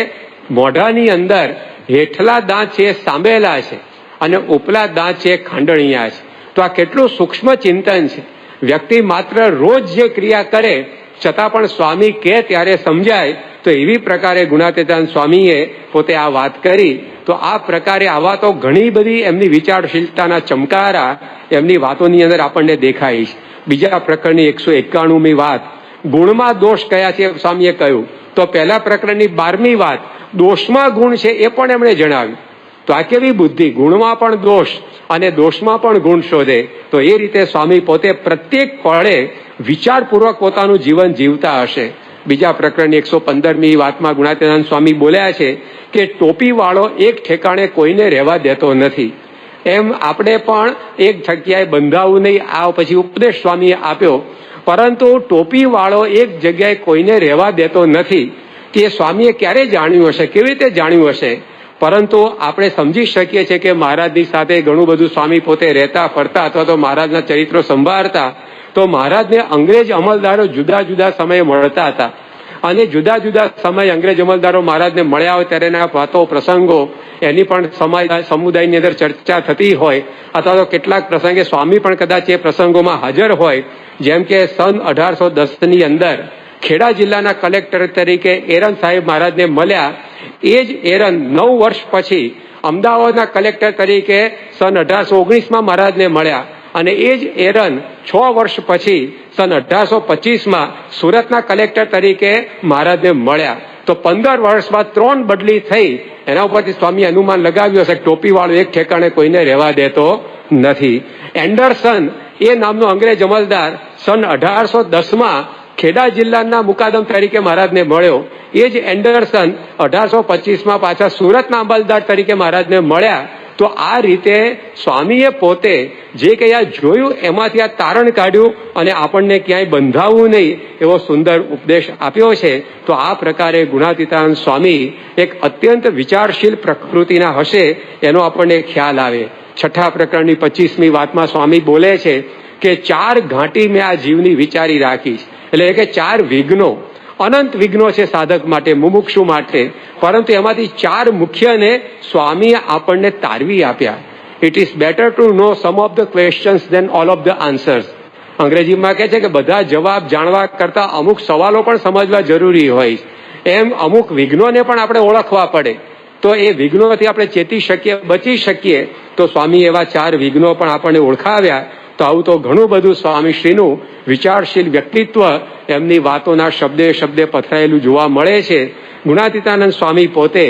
મોઢાની અંદર હેઠલા દાંત છે સાંભેલા છે અને ઉપલા દાંત છે ખાંડણીયા છે. તો આ કેટલું સૂક્ષ્મ ચિંતન છે. વ્યક્તિ માત્ર રોજ જે ક્રિયા કરે છતાં પણ સ્વામી કે ત્યારે સમજાય. તો એવી પ્રકારે ગુણાતીતાનંદ સ્વામીએ પોતે આ વાત કરી. તો આ પ્રકારે આવા તો ઘણી બધી એમની વિચારશીલતાના ચમકારા એમની વાતોની અંદર આપણને દેખાય છે. બીજા પ્રકરણની 191મી વાત, ગુણમાં દોષ કયા છે સ્વામીએ કહ્યું. તો પહેલા પ્રકરણની 12મી વાત, દોષમાં ગુણ છે એ પણ એમણે જણાવ્યું. તો આ કેવી બુદ્ધિ, ગુણમાં પણ દોષ અને દોષમાં પણ ગુણ શોધે. તો એ રીતે સ્વામી પોતે પ્રત્યેક પળે વિચારપૂર્વક પોતાનું જીવન જીવતા હશે. બીજા પ્રકરણની 115મી વાતમાં ગુણાતીતાનંદ સ્વામી બોલ્યા છે કે ટોપીવાળો એક ઠેકાણે કોઈને રહેવા દેતો નથી. એમ આપણે પણ એક જગ્યાએ બંધાવું નહીં, આ પછી ઉપદેશ સ્વામીએ આપ્યો. પરંતુ ટોપીવાળો એક જગ્યાએ કોઈને રહેવા દેતો નથી. તે સ્વામીએ ક્યારે જાણ્યું હશે, કેવી રીતે જાણ્યું હશે? પરંતુ આપણે સમજી શકીએ છીએ કે મહારાજની સાથે ઘણું બધું સ્વામી પોતે રહેતા ફરતા અથવા તો મહારાજના ચરિત્રો સંભાળતા. તો મહારાજને અંગ્રેજ અમલદારો જુદા જુદા સમયે મળતા હતા અને જુદા જુદા સમયે અંગ્રેજ અમલદારો મહારાજને મળ્યા હોય ત્યારેના વાતો પ્રસંગો એની પણ સમુદાયની અંદર ચર્ચા થતી હોય અથવા તો કેટલાક પ્રસંગે સ્વામી પણ કદાચ એ પ્રસંગોમાં હાજર હોય. જેમ કે સન 1810ની અંદર ખેડા જિલ્લાના કલેક્ટર તરીકે એરન સાહેબ મહારાજને મળ્યા. એ જ એરન 9 વર્ષ પછી અમદાવાદના કલેક્ટર તરીકે સન 1819માં મહારાજને મળ્યા અને એ જ એરન 6 વર્ષ પછી સન 1825માં સુરતના કલેક્ટર તરીકે મહારાજને મળ્યા. તો 15 વર્ષમાં 3 બદલી થઈ. એના ઉપરથી સ્વામી અનુમાન લગાવ્યું હશે કે ટોપીવાળો એક ઠેકાણે કોઈને રહેવા દેતો નથી. એન્ડરસન એ નામનો અંગ્રેજ અમલદાર સન 1810માં ખેડા જિલ્લાના મુકાદમ તરીકે મહારાજને મળ્યો. એ જ એન્ડરસન 1825માં પાછા સુરતના અમલદાર તરીકે મહારાજને મળ્યા. તો આ રીતે સ્વામીએ પોતે જે કંઈ આ જોયું એમાંથી આ તારણ કાઢ્યું અને આપણને ક્યાંય બંધાવવું નહીં એવો સુંદર ઉપદેશ આપ્યો છે. તો આ પ્રકારે ગુણાતીતાનંદ સ્વામી એક અત્યંત વિચારશીલ પ્રકૃતિના હશે એનો આપણને ખ્યાલ આવે. 6ઠા પ્રકરણની 25મી વાતમાં સ્વામી બોલે છે કે 4 ઘાંટી મેં આ જીવની વિચારી રાખી છે. એટલે કે 4 વિઘ્નો, અનંત વિઘ્નો છે સાધક માટે, મુમુક્ષુ માટે, પરંતુ એમાંથી 4 મુખ્યને સ્વામીએ આપણને તારવી આપ્યા. It is better to know some of the questions than all of the answers. અંગ્રેજીમાં કહે છે કે બધા જવાબ જાણવા કરતા અમુક સવાલો પણ સમજવા જરૂરી હોય. એમ અમુક વિઘ્નોને પણ આપણે ઓળખવા પડે. તો એ વિઘ્નોથી આપણે ચેતી શકીએ, બચી શકીએ. તો સ્વામી એવા 4 વિઘ્નો પણ આપણને ઓળખાવ્યા. તો આવું તો ઘણું બધું સ્વામીશ્રીનું વિચારશીલ વ્યક્તિત્વ એમની વાતોના શબ્દે શબ્દે પથરાયેલું જોવા મળે છે. ગુણાતીતાનંદ સ્વામી પોતે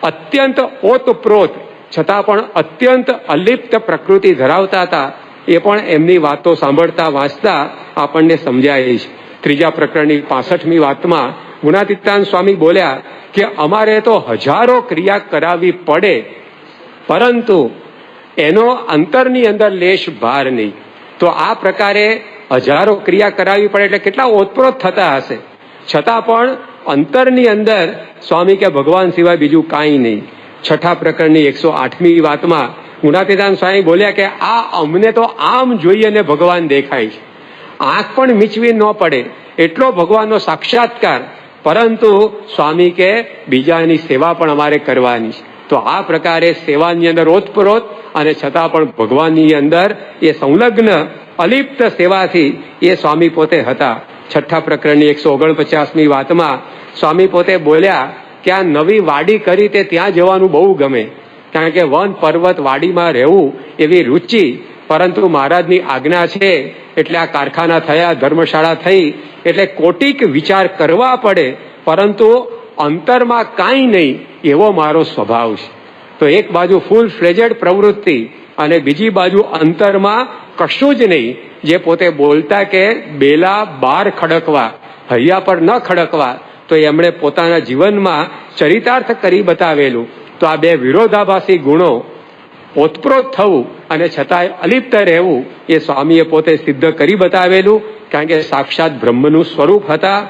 અત્યંત ઓતપ્રોત છતાં પણ અત્યંત અલિપ્ત પ્રકૃતિ ધરાવતા હતા. એ પણ એમની વાતો સાંભળતા વાંચતા આપણને સમજાય છે. 3જા પ્રકરણની 65મી વાતમાં ગુણાતીતાનંદ સ્વામી બોલ્યા કે અમારે તો હજારો ક્રિયા કરાવવી પડે પરંતુ એનો અંતરની અંદર લેશ ભાર નહીં. તો આ પ્રકારે હજારો ક્રિયા કરાવવી પડે એટલે કેટલા ઓતપ્રોત થતા હશે, છતાં પણ અંતરની અંદર સ્વામી કે ભગવાન સિવાય બીજું કાંઈ નહીં. 6ઠા પ્રકરણની 108મી વાતમાં ગુણાતીતાનંદ સ્વામી બોલ્યા કે આ અમને તો આમ જોઈએ ને ભગવાન દેખાય છે, આંખ પણ મીચવી ન પડે એટલો ભગવાનનો સાક્ષાત્કાર, પરંતુ સ્વામી કે બીજાની સેવા પણ અમારે કરવાની છે. તો આ પ્રકારે સેવાની અંદર ઓતપ્રોત અને છતાં પણ ભગવાનની અંદર એ સંલગ્ન અલિપ્ત સેવાથી એ સ્વામી પોતે હતા. 6ઠ્ઠા પ્રકરણની 149મી વાતમાં સ્વામી પોતે બોલ્યા કે આ નવી વાડી કરી તે ત્યાં જવાનું બહુ ગમે, કારણ કે વન પર્વત વાડીમાં રહેવું એવી રુચિ, પરંતુ મહારાજની આજ્ઞા છે એટલે આ કારખાના થયા, ધર્મશાળા થઈ, એટલે કોટિક વિચાર કરવા પડે પરંતુ અંતરમાં કાંઈ નહીં એવો મારો સ્વભાવ છે. તો એક બાજુ ફૂલ ફ્લેજેડ પ્રવૃત્તિ અને બીજી બાજુ અંતરમાં કશું જ નહીં. જે પોતે બોલતા કે બેલા બાર ખડકવા, હૈયા પર ન ખડકવા, તો એમણે પોતાના જીવનમાં ચરિતાર્થ કરી બતાવેલું. તો આ 2 વિરોધાભાસી ગુણો ઓતપ્રોત થવું અને છતાંય અલિપ્ત રહેવું એ સ્વામીએ પોતે સિદ્ધ કરી બતાવેલું, કારણ કે સાક્ષાત બ્રહ્મનું સ્વરૂપ હતા.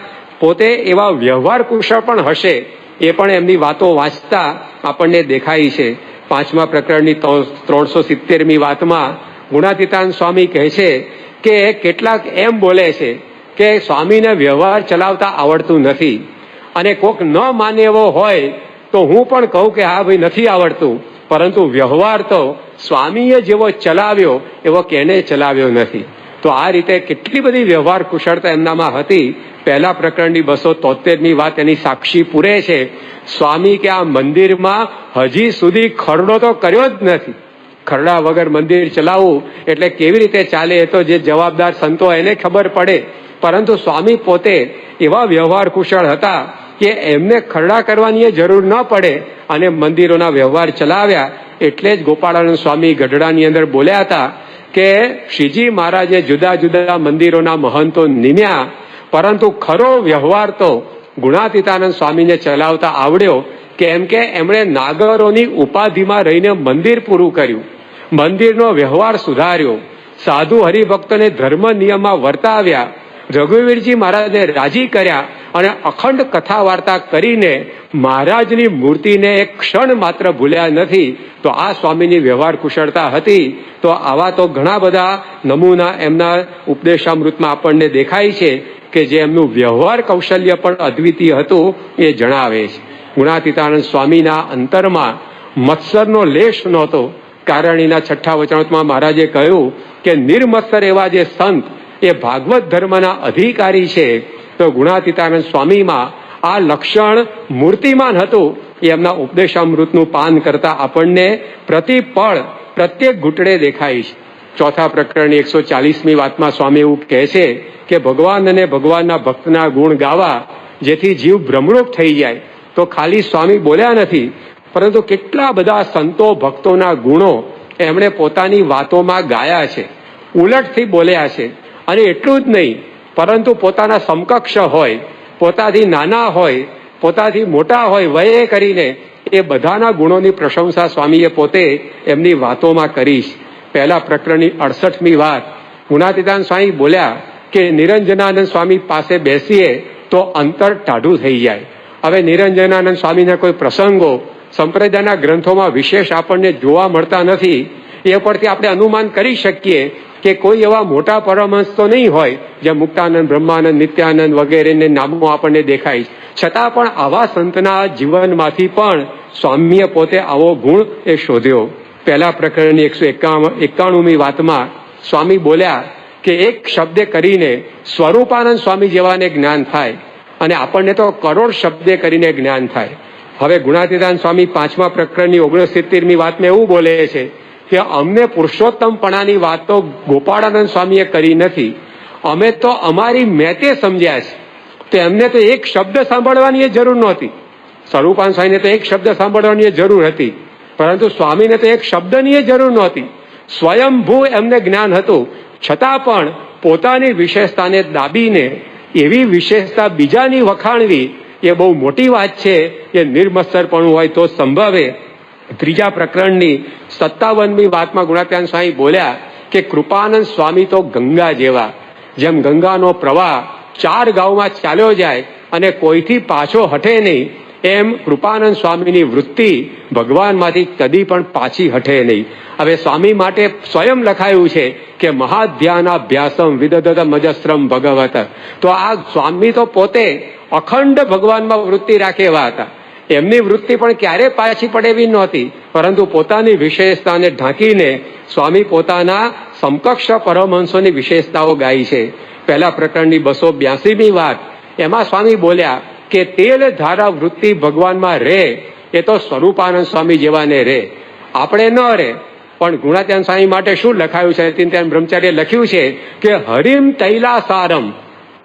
પોતે એવા વ્યવહાર કુશળ પણ હશે એ પણ એમની વાતો વાંચતા આપણને દેખાય છે. 5મા પ્રકરણની 370મી વાતમાં ગુણાતીતાનંદ સ્વામી કહે છે કે કેટલાક એમ બોલે છે કે સ્વામીને વ્યવહાર ચલાવતા આવડતું નથી, અને કોક ન માને એવો હોય તો હું પણ કહું કે હા ભાઈ નથી આવડતું, પરંતુ વ્યવહાર તો સ્વામીએ જેવો ચલાવ્યો એવો કેને ચલાવ્યો નથી. તો આ રીતે કેટલી બધી વ્યવહાર કુશળતા એમનામાં હતી. 1 પ્રકરણની 273મી વાત એની સાક્ષી પૂરે છે. સ્વામી કે આ મંદિરમાં હજી સુધી ખરડો તો કર્યો જ નથી. ખરડા વગર મંદિર ચલાવવું એટલે કેવી રીતે ચાલે એ તો જે જવાબદાર સંતો એને ખબર પડે, પરંતુ સ્વામી પોતે એવા વ્યવહાર કુશળ હતા કે એમને ખરડા કરવાની જરૂર ન પડે અને મંદિરોના વ્યવહાર ચલાવ્યા. એટલે જ ગોપાળાનંદ સ્વામી ગઢડાની અંદર બોલ્યા હતા કે શ્રીજી મહારાજે જુદા જુદા મંદિરોના મહંતો નિમ્યા, પરંતુ ખરો વ્યવહાર તો ગુણાતીતાનંદ સ્વામીને ચલાવતા આવડ્યો. કેમ કે એમણે નાગરોની ઉપાધિમાં રહીને મંદિર પૂરું કર્યું, મંદિરનો વ્યવહાર સુધાર્યો, સાધુ હરિભક્તોને ધર્મ નિયમમાં વર્તાવ્યા, રઘુવીરજી મહારાજને રાજી કર્યા અને અખંડ કથા વાર્તા કરીને મહારાજની મૂર્તિને એક ક્ષણ માત્ર ભૂલ્યા નથી. તો આ સ્વામીની વ્યવહાર કુશળતા હતી. તો આવા તો ઘણા બધા નમૂના એમના ઉપદેશામૃતમાં આપણને દેખાય છે કે જે એમનું વ્યવહાર કૌશલ્ય પણ અદ્વિતીય હતું એ જણાવે છે. ગુણાતીતાનંદ સ્વામીના અંતરમાં મત્સરનો લેશ નહોતો. કારણીના 6ઠ્ઠા વચનામૃતમાં મહારાજે કહ્યું કે નિર્મત્સર એવા જે સંત એ ભાગવત ધર્મના અધિકારી છે. તો ગુણાતીતાનંદ સ્વામીમાં આ લક્ષણ મૂર્તિમાન હતું. એ એમના ઉપદેશામૃતનું પાન કરતા આપણને પ્રતિપળ પ્રત્યેક ઘૂંટડે દેખાય છે. 4થા પ્રકરણની 140મી વાતમાં સ્વામી એવું કહે છે કે ભગવાન અને ભગવાનના ભક્તના ગુણ ગાવા જેથી જીવ ભ્રમરૂપ થઈ જાય. તો ખાલી સ્વામી બોલ્યા નથી, પરંતુ કેટલા બધા સંતો ભક્તોના ગુણો એમણે પોતાની વાતોમાં ગાયા છે, ઉલટથી બોલ્યા છે. અને એટલું જ નહીં, પરંતુ પોતાના સમકક્ષ હોય, પોતાથી નાના હોય, પોતાથી મોટા હોય વયે કરીને એ બધાના ગુણોની પ્રશંસા સ્વામીએ પોતે એમની વાતોમાં કરી છે. 1 પ્રકરણની 68મી વાત ગુણાતીતાનંદ સ્વામી બોલ્યા કે નિરંજનાનંદ સ્વામી પાસે બેસીએ તો અંતર ટાઢું થઈ જાય. હવે નિરંજનાનંદ સ્વામીના કોઈ પ્રસંગો સંપ્રદાયના ગ્રંથોમાં વિશેષ આપણને જોવા મળતા નથી. એ પરથી આપણે અનુમાન કરી શકીએ કે કોઈ એવા મોટા પરમહંસ તો નહીં હોય, જેમ મુક્તાનંદ, બ્રહ્માનંદ, નિત્યાનંદ વગેરેને નામો આપણને દેખાય. છતાં પણ આવા સંતના જીવનમાંથી પણ સ્વામીએ પોતે આવો ગુણ એ શોધ્યો. 1 પ્રકરણની 191મી વાતમાં સ્વામી બોલ્યા કે એક શબ્દે કરીને સ્વરૂપાનંદ સ્વામી જેવાને જ્ઞાન થાય, અને આપણને તો કરોડ શબ્દે કરીને જ્ઞાન થાય. હવે ગુણાતીતાનંદ સ્વામી 5મા પ્રકરણની 69મી વાતમાં એવું બોલે છે કે અમને પુરુષોત્તમપણાની વાત તો ગોપાળાનંદ સ્વામીએ કરી નથી, અમે તો અમારી મેતે સમજ્યા છે. તો એમને તો એક શબ્દ સાંભળવાની જરૂર નહોતી. સ્વરૂપાનંદ સ્વામીને તો એક શબ્દ સાંભળવાની જરૂર હતી, પરંતુ સ્વામીને તો એક શબ્દની જરૂર નહોતી. સ્વયંભૂ એમને જ્ઞાન હતું, છતાં પણ પોતાની વિશેષતાને દાબીને એવી વિશેષતા બીજાની વખાણવી એ બહુ મોટી વાત છે. એ નિર્મત્સરપણું હોય તો સંભવે. 3જા પ્રકરણની 57મી વાતમાં ગુણાતીતાનંદ સ્વામી બોલ્યા કે કૃપાનંદ સ્વામી તો ગંગા જેવા, જેમ ગંગાનો પ્રવાહ 4 ગામમાં ચાલ્યો જાય અને કોઈથી પાછો હટે નહીં, એમ કૃપાનંદ સ્વામીની વૃત્તિ ભગવાનમાંથી કદી પણ પાછી હટે નહીં. હવે સ્વામી માટે સ્વયં લખાયું છે કે મહાધ્યાનાભ્યાસમ વિદધત મજસ્રમ ભગવત. તો આ સ્વામી તો પોતે અખંડ ભગવાનમાં વૃત્તિ રાખે એવા હતા. એમની વૃત્તિ પણ ક્યારે પાછી પડે એવી નહોતી, પરંતુ પોતાની વિશેષતાને ઢાંકીને સ્વામી પોતાના સમકક્ષ પરમહંસોની વિશેષતાઓ ગાઈ છે. 1 પ્રકરણની 282મી વાત એમાં સ્વામી બોલ્યા કે તેલ ધારા વૃત્તિ ભગવાનમાં રહે એ તો સ્વરૂપાનંદ સ્વામી જેવાને રહે, આપણે ન રહે. પણ ગુણાતીતાનંદ સ્વામી માટે શું લખાયું છે? તીન બ્રહ્મચાર્ય લખ્યું છે કે હરિમ તૈલાસારમ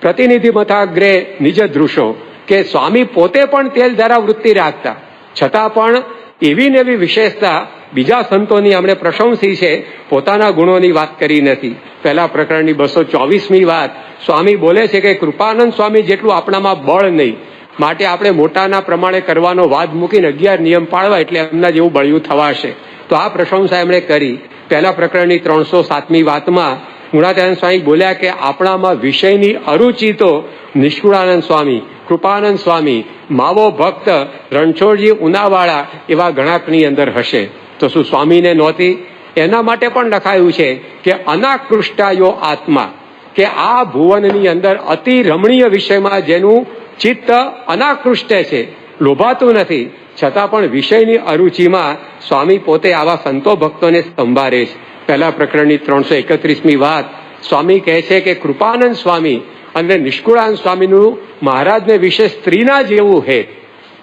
પ્રતિનિધિ મથાગ્રે નિજ દૃશો, કે સ્વામી પોતે પણ તેલ ધારા વૃત્તિ રાખતા, છતાં પણ એવી ને એવી વિશેષતા બીજા સંતોની આપણે પ્રશંસી છે, પોતાના ગુણોની વાત કરી નથી. 1 પ્રકરણની 224મી વાત સ્વામી બોલે છે કે કૃપાનંદ સ્વામી જેટલું આપણામાં બળ નહીં, માટે આપણે મોટાના પ્રમાણે કરવાનો વાદ મૂકીને 11 નિયમ પાળવા એટલે એમના જેવું બળિયું થવાશે. તો આ પ્રશંસા એમણે કરી. પહેલા પ્રકરણની 307મી વાતમાં ગુણાતીતાનંદ સ્વામી બોલ્યા કે આપણામાં વિષયની અરુચિ તો નિષ્કુળાનંદ સ્વામી, કૃપાનંદ સ્વામી, માવો ભક્ત, રણછોડજી ઉનાવાળા એવા ઘણાકની અંદર હશે. તો શું સ્વામીને નહોતી? એના માટે પણ લખાયું છે કે અનાકૃષ્ટાયો આત્મા, કે આ ભુવનની અંદર અતિ રમણીય વિષયમાં જેનું ચિત્ત અનાકૃષ્ટ છે, લોભાતું નથી, છતાં પણ વિષયની અરુચિમાં સ્વામી પોતે આવા સંતો ભક્તોને સંભાળે છે. પહેલા પ્રકરણની 331મી વાત સ્વામી કહે છે કે કૃપાનંદ સ્વામી અને નિષ્કુળાનંદ સ્વામીનું મહારાજને વિશે સ્ત્રીના જેવું હે.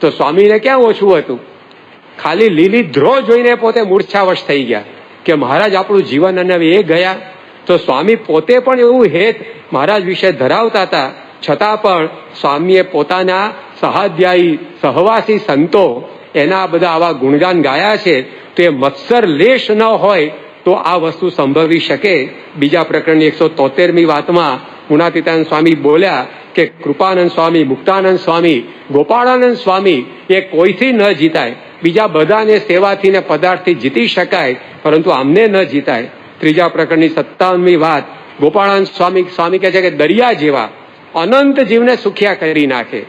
તો સ્વામીને ક્યાં ઓછું હતું? ખાલી લીલી ધ્રો જોઈને પોતે મૂર્છાવશ થઈ ગયા કે મહારાજ આપણું જીવન અને એ ગયા. તો સ્વામી પોતે પણ એવું હેત મહારાજ વિશે ધરાવતા હતા, છતાં પણ સ્વામીએ પોતાના સહાધ્યાયી સહવાસી સંતો એના બધા આવા ગુણગાન ગાયા છે. તો એ મત્સર લેશ ન હોય તો આ વસ્તુ સંભવી શકે. બીજા પ્રકરણની 173મી વાતમાં ગુણાતીતાનંદ સ્વામી બોલ્યા કે કૃપાનંદ સ્વામી, મુક્તાનંદ સ્વામી, ગોપાળાનંદ સ્વામી એ કોઈથી ન જીતાય. બીજા બધાને સેવાથી ને પદાર્થથી જીતી શકાય, પરંતુ આમને ન જીતાય. ત્રીજા પ્રકરણની 57મી વાત ગોપાળાનંદ સ્વામી કહે છે કે દરિયા જેવા અનંત જીવને સુખિયા કરી નાખે.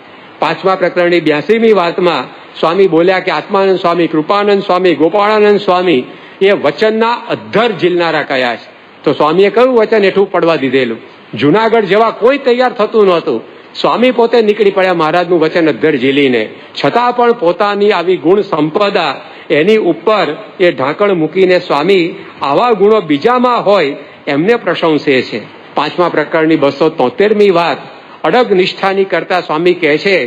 પાંચમા પ્રકરણની 82મી વાતમાં સ્વામી બોલ્યા કે આત્માનંદ સ્વામી, કૃપાનંદ સ્વામી, ગોપાળાનંદ સ્વામી એ વચનના અધ્ધર ઝીલનારા કયા છે. તો સ્વામીએ કયું વચન હેઠું પડવા દીધેલું? જુનાગઢ જેવા કોઈ તૈયાર થતું નહોતું. સ્વામી પોતે નીકળી પડ્યા મહારાજનું વચન અધ્ધર ઝીલીને, છતાં પણ પોતાની આવી ગુણ સંપદા એની ઉપર એ ઢાંકણ મૂકીને સ્વામી આવા ગુણો બીજામાં હોય એમને પ્રશંસે છે. પાંચમા પ્રકરણની 273મી વાત અડગ નિષ્ઠાની કરતા સ્વામી કહે છે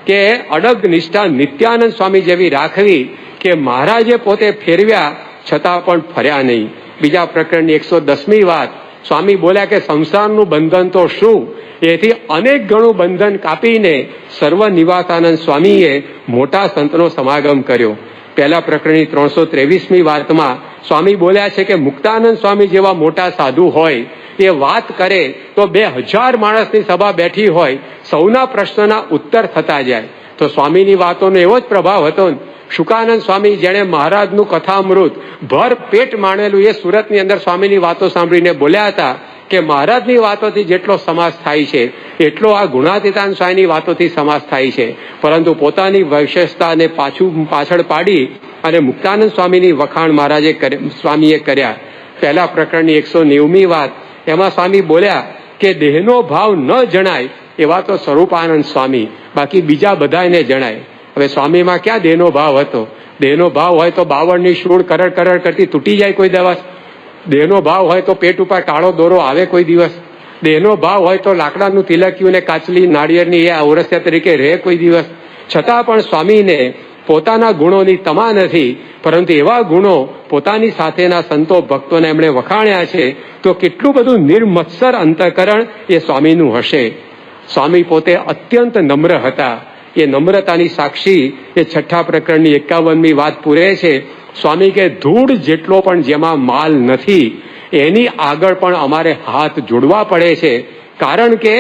કે અડગ નિષ્ઠા નિત્યાનંદ સ્વામી જેવી રાખવી કે મહારાજે પોતે ફેરવ્યા છતાં પણ ફર્યા નહીં. બીજા પ્રકરણની 110મી વાત સ્વામી બોલ્યા કે સંસારનું બંધન તો શું, એથી અનેક ગણું બંધન કાપીને સર્વ નિવાસાનંદ સ્વામીએ મોટા સંતનો સમાગમ કર્યો. પહેલા પ્રકરણની 323મી વાતમાં સ્વામી બોલ્યા છે કે મુક્તાનંદ સ્વામી જેવા મોટા સાધુ હોય એ વાત કરે તો 2000 માણસની સભા બેઠી હોય, સૌના પ્રશ્નના ઉત્તર થતા જાય. તો સ્વામીની વાતોનો એવો જ પ્રભાવ હતો. શુકાનંદ સ્વામી જેણે મહારાજનું કથામૃત ભર પેટ માણેલું એ સુરતની અંદર સ્વામીની વાતો સાંભળીને બોલ્યા હતા કે મહારાજની વાતોથી જેટલો સમાસ થાય છે એટલો આ ગુણાતીતાનંદ સ્વામીની વાતોથી સમાસ થાય છે. પરંતુ પોતાની વિશેષતાને પાછળ પાડી અને મુક્તાનંદ સ્વામીની વખાણ સ્વામીએ કર્યા. પહેલા પ્રકરણની 190મી વાત એમાં સ્વામી બોલ્યા કે દેહનો ભાવ ન જણાય એવા તો સ્વરૂપાનંદ સ્વામી, બાકી બીજા બધાને જણાય. હવે સ્વામીમાં ક્યાં દેહનો ભાવ હતો? દેહનો ભાવ હોય તો બાવળની શૂળ કરડ કરડ કરતી તૂટી જાય કોઈ દિવસ. દેહનો ભાવ હોય તો પેટ ઉપર કાળો દોરો આવે કોઈ દિવસ. દેહનો ભાવ હોય તો લાકડાનું તિલક્યું ને કાચલી નાળિયેરની એ ઔરસ્ય તરીકે રહે કોઈ દિવસ. છતાં પણ સ્વામીને પોતાના ગુણોની તમા નથી, પરંતુ એવા ગુણો પોતાની સાથેના સંતો ભક્તોને એમણે વખાણ્યા છે. તો કેટલું બધું નિર્મત્સર અંતઃકરણ એ સ્વામીનું હશે. સ્વામી પોતે અત્યંત નમ્ર હતા. એ નમ્રતાની સાક્ષી એ છઠ્ઠા પ્રકરણની 51મી વાત પૂરે છે. સ્વામી કે ધૂળ જેટલો પણ જેમાં માલ નથી એની આગળ પણ અમારે હાથ જોડવા પડે છે, કારણ કે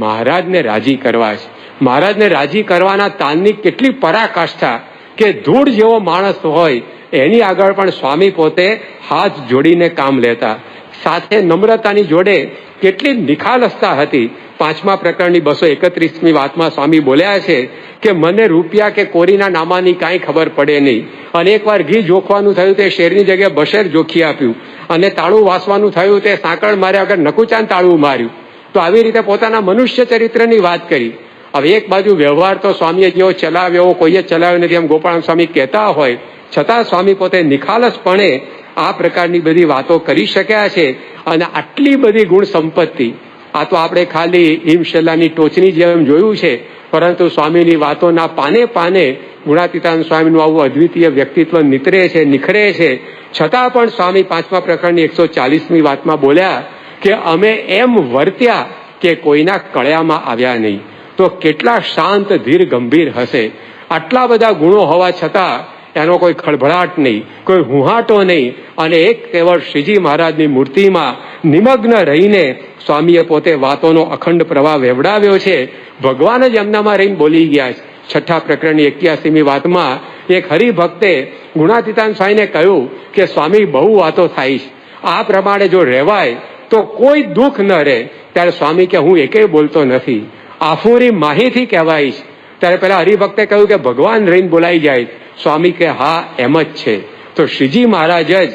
મહારાજને રાજી કરવા છે. મહારાજને રાજી કરવાના તાલની કેટલી પરાકાષ્ઠા કે ધૂળ જેવો માણસ હોય એની આગળ પણ સ્વામી પોતે હાથ જોડીને કામ લેતા. સાથે નમ્રતાની જોડે કેટલી નિખાલસતા હતી. પાંચમા પ્રકરણની 231મી વાતમાં સ્વામી બોલ્યા છે કે મને રૂપિયા કે કોરીના નામાની કાંઈ ખબર પડે નહીં, અને એકવાર ઘી જોખવાનું થયું તે શેરની જગ્યાએ બશેર જોખી આપ્યું, અને તાળું વાસવાનું થયું તે સાંકળ માર્યા વગર નકુચાન તાળું માર્યું. તો આવી રીતે પોતાના મનુષ્ય ચરિત્રની વાત કરી. હવે એક બાજુ વ્યવહાર તો સ્વામીએ જેવો ચલાવ્યો કોઈએ ચલાવ્યો નથી એમ ગોપાલ સ્વામી કહેતા હોય, છતાં સ્વામી પોતે નિખાલસપણે આ પ્રકારની બધી વાતો કરી શક્યા છે. અને આટલી બધી ગુણ સંપત્તિ આ તો આપણે ખાલી હિમશેલાની ટોચની જેમ જોયું છે, પરંતુ સ્વામીની વાતોના પાને પાને ગુણાતીતાનંદ સ્વામીનું આવું અદ્વિતીય વ્યક્તિત્વ નિખરે છે. છતાં પણ સ્વામી પાંચમા પ્રકરણની 140મી વાતમાં બોલ્યા કે અમે એમ વર્ત્યા કે કોઈના કળિયામાં આવ્યા નહીં. તો કેટલા શાંત ધીર ગંભીર હશે. આટલા બધા ગુણો હોવા છતાં એનો કોઈ ખળભળાટ નહીં, કોઈ હુહાટો નહીં, અને એક કેવળ શ્રીજી મહારાજની મૂર્તિમાં નિમગ્ન રહીને સ્વામીએ પોતે વાતોનો અખંડ પ્રવાહ વેવડાવ્યો છે. ભગવાન જ એમનામાં રહીને બોલી ગયા છે. છઠ્ઠા પ્રકરણની 81મી વાતમાં એક હરિભક્તે ગુણાતીતાનંદ સ્વામીને કહ્યું કે સ્વામી બહુ વાતો થાય છે, આ પ્રમાણે જો રહેવાય તો કોઈ દુઃખ ન રહે. ત્યારે સ્વામી કે હું એકેય બોલતો નથી, આફુરી માહીથી કહેવાય છે. ત્યારે પેલા હરિભક્તે કહ્યું કે ભગવાન રહીને બોલાઈ જાય. સ્વામી કે હા એમ જ છે. તો શ્રીજી મહારાજ જ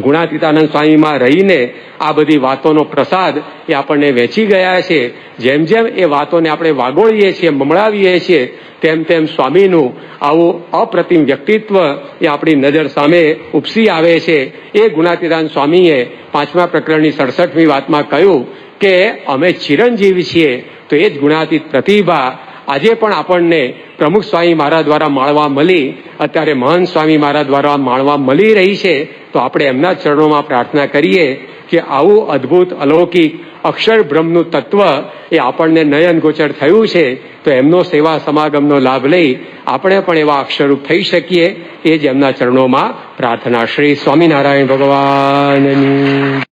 ગુણાતીતાનંદ સ્વામીમાં રહીને આ બધી વાતોનો પ્રસાદ એ આપણને વેચી ગયા છે. જેમ જેમ એ વાતોને આપણે વાગોળીએ છીએ, મમળાવીએ છીએ, તેમ તેમ સ્વામીનું આવું અપ્રતિમ વ્યક્તિત્વ એ આપણી નજર સામે ઉપસી આવે છે. એ ગુણાતીતાનંદ સ્વામીએ 5મા પ્રકરણની 67મી વાતમાં કહ્યું કે અમે ચિરંજીવી છીએ. તો એ જ ગુણાતીત પ્રતિભા આજે પણ આપણને પ્રમુખ સ્વામી મહારાજ દ્વારા માણવા મળી, અત્યારે મહંત સ્વામી મહારાજ દ્વારા માણવા મળી રહી છે. તો આપણે એમના ચરણોમાં પ્રાર્થના કરીએ કે આવું અદ્ભુત અલૌકિક અક્ષર બ્રહ્મનું તત્વ એ આપણને નયન ગોચર થયું છે. તો એમનો સેવા સમાગમનો લાભ લઈ આપણે પણ એવા અક્ષરરૂપ થઈ શકીએ. એ જ એમના ચરણોમાં પ્રાર્થના. શ્રી સ્વામિનારાયણ ભગવાનની